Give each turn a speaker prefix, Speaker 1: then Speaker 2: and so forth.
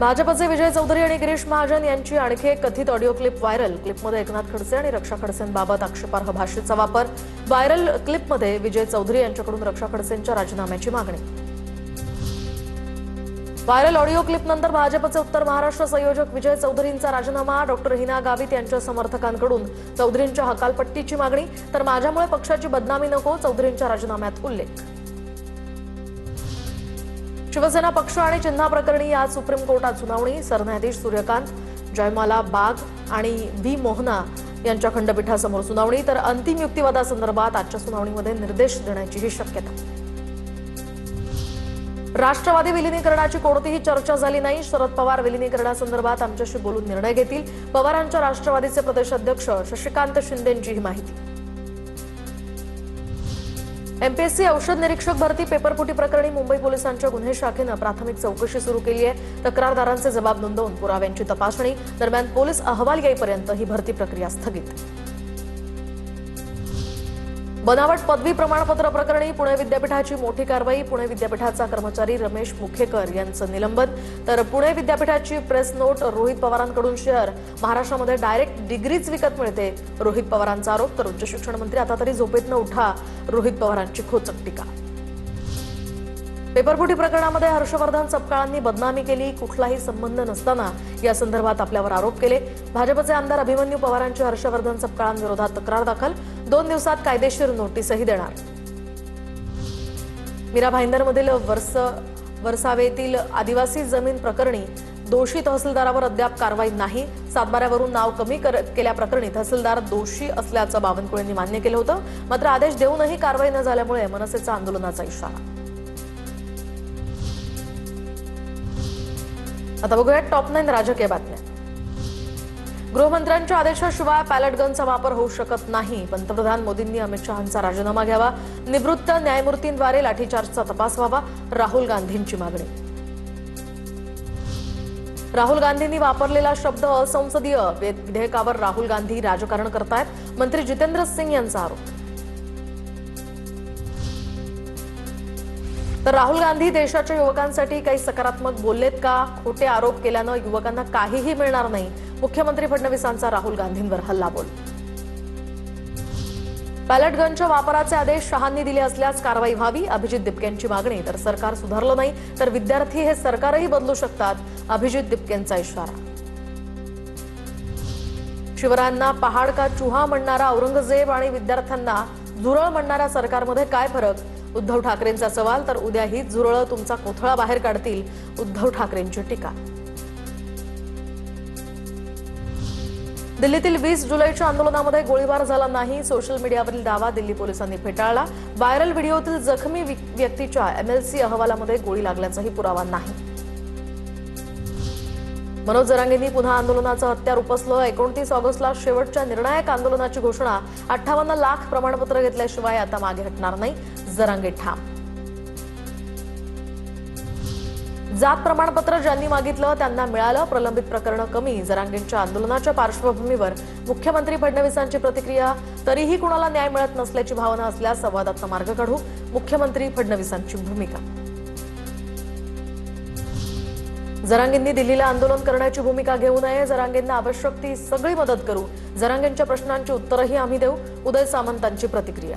Speaker 1: भाजपचे विजय चौधरी आणि गिरीश महाजन यांची आणखी एक कथित ऑडिओ क्लिप व्हायरल। क्लिपमध्ये एकनाथ खडसे आणि रक्षा खडसेंबाबत आक्षेपार्ह भाषेचा वापर। व्हायरल क्लिपमध्ये विजय चौधरी यांच्याकडून रक्षा खडसेंच्या राजीनाम्याची मागणी। व्हायरल ऑडिओ क्लिपनंतर भाजपचे उत्तर महाराष्ट्र संयोजक विजय चौधरींचा राजीनामा। डॉक्टर हिना गावित यांच्या समर्थकांकडून चौधरींच्या हकालपट्टीची मागणी। तर माझ्यामुळे पक्षाची बदनामी नको, चौधरींच्या राजीनाम्यात उल्लेख। शिवसेना पक्ष आणि चिन्हाप्रकरणी आज सुप्रीम कोर्टात सुनावणी। सरन्यायाधीश सूर्यकांत, जयमाला बाग आणि व्ही मोहना यांच्या खंडपीठासमोर सुनावणी। तर अंतिम युक्तिवादासंदर्भात आजच्या सुनावणीमध्ये निर्देश देण्याचीही शक्यता। राष्ट्रवादी विलीनीकरणाची कोणतीही चर्चा झाली नाही। शरद पवार विलीनीकरणासंदर्भात आमच्याशी बोलून निर्णय घेतील, पवारांच्या राष्ट्रवादीचे प्रदेशाध्यक्ष शशिकांत शिंदेंची ही माहिती। एमपीएससी औषध निरीक्षक भरती पेपरफुटी प्रकरणी मुंबई पोलिसांच्या गुन्हे शाखेनं प्राथमिक चौकशी सुरू केली आहे। तक्रारदारांचे जबाब नोंदवून पुराव्यांची तपासणी। दरम्यान पोलीस अहवाल येईपर्यंत ही भरती प्रक्रिया स्थगित। बनावट पदवी प्रमाणपत्र प्रकरणी पुणे विद्यापीठाची मोठी कारवाई। पुणे विद्यापीठाचा कर्मचारी रमेश मुखेकर यांचं निलंबन। तर पुणे विद्यापीठाची प्रेस नोट, रोहित पवारांकडून शेअर, महाराष्ट्रामध्ये डायरेक्ट डिग्रीच विकत मिळते, रोहित पवारांचा आरोप। तर उच्च शिक्षण मंत्री आता तरी झोपेतनं उठा, रोहित पवारांची खोचक टीका। पेपरफुटी प्रकरणामध्ये हर्षवर्धन सपकाळांनी बदनामी केली, कुठलाही संबंध नसताना या संदर्भात आपल्यावर आरोप केले। भाजपचे आमदार अभिमन्यू पवारांची हर्षवर्धन सपकाळांविरोधात तक्रार दाखल। 2 दिवसात कायदेशीर नोटीसही देणार। मीरा भाईंदरमधील वरसावेतील आदिवासी जमीन प्रकरणी दोषी तहसीलदारावर अद्याप कारवाई नाही। सातबाऱ्यावरून नाव कमी केल्याप्रकरणी तहसीलदार दोषी असल्याचं बावनकुळेंनी मान्य केलं होतं। मात्र आदेश देऊनही कारवाई न झाल्यामुळे मनसेचा आंदोलनाचा इशारा। आता बघूया टॉप 9 राजकीय बातम्या। गृहमंत्र्यांच्या आदेशाशिवाय पॅलेट गनचा वापर होऊ शकत नाही। पंतप्रधान मोदींनी अमित शहांचा राजीनामा घ्यावा। निवृत्त न्यायमूर्तींद्वारे लाठीचार्जचा तपास व्हावा, राहुल गांधींची मागणी। राहुल गांधींनी वापरलेला शब्द असंसदीय, विधेयकावर राहुल गांधी राजकारण करतायत, मंत्री जितेंद्र सिंग यांचा आरोप। तर राहुल गांधी देशाच्या युवकांसाठी काही सकारात्मक बोललेत का? खोटे आरोप केल्यानं युवकांना काहीही मिळणार नाही, मुख्यमंत्री फडणवीसांचा राहुल गांधींवर हल्लाबोल। पॅलेट गनच्या वापराचे आदेश शहांनी दिले असल्यास कारवाई व्हावी, अभिजित दिपकेंची मागणी। तर सरकार सुधारलं नाही तर विद्यार्थी हे सरकारही बदलू शकतात, अभिजित दिपकेंचा इशारा। शिवरायांना पहाड का चुहा म्हणणारा औरंगजेब आणि विद्यार्थ्यांना झुरळ म्हणणाऱ्या सरकारमध्ये काय फरक? उद्धव ठाकरेंचा सवाल। तर उद्या हीच झुरळ तुमचा कोथळा बाहेर काढतील, उद्धव ठाकरेंची टीका। दिल्लीतील 20 जुलैच्या आंदोलनामध्ये गोळीबार झाला नाही, सोशल मीडियावरील दावा दिल्ली पोलिसांनी फेटाळला। व्हायरल व्हिडिओतील जखमी व्यक्तीच्या एमएलसी अहवालामध्ये गोळी लागल्याचाही पुरावा नाही। मनोज जरांगेंनी पुन्हा आंदोलनाचं हत्यार उपसलं। 29 ऑगस्टला शेवटच्या निर्णायक आंदोलनाची घोषणा। 58 लाख प्रमाणपत्र घेतल्याशिवाय आता मागे हटणार नाही, जरांगे ठाम। जात प्रमाणपत्र ज्यांनी मागितलं त्यांना मिळालं, प्रलंबित प्रकरणं कमी। जरांगेंच्या आंदोलनाच्या पार्श्वभूमीवर मुख्यमंत्री फडणवीसांची प्रतिक्रिया। तरीही कुणाला न्याय मिळत नसल्याची भावना असल्यास संवादाचा मार्ग काढू, मुख्यमंत्री फडणवीसांची भूमिका। जरांगेंनी दिल्लीला आंदोलन करण्याची भूमिका घेऊ नये, जरांगेंना आवश्यक ती सगळी मदत करू, जरांगेंच्या प्रश्नांची उत्तरही आम्ही देऊ, उदय सामंतांची प्रतिक्रिया।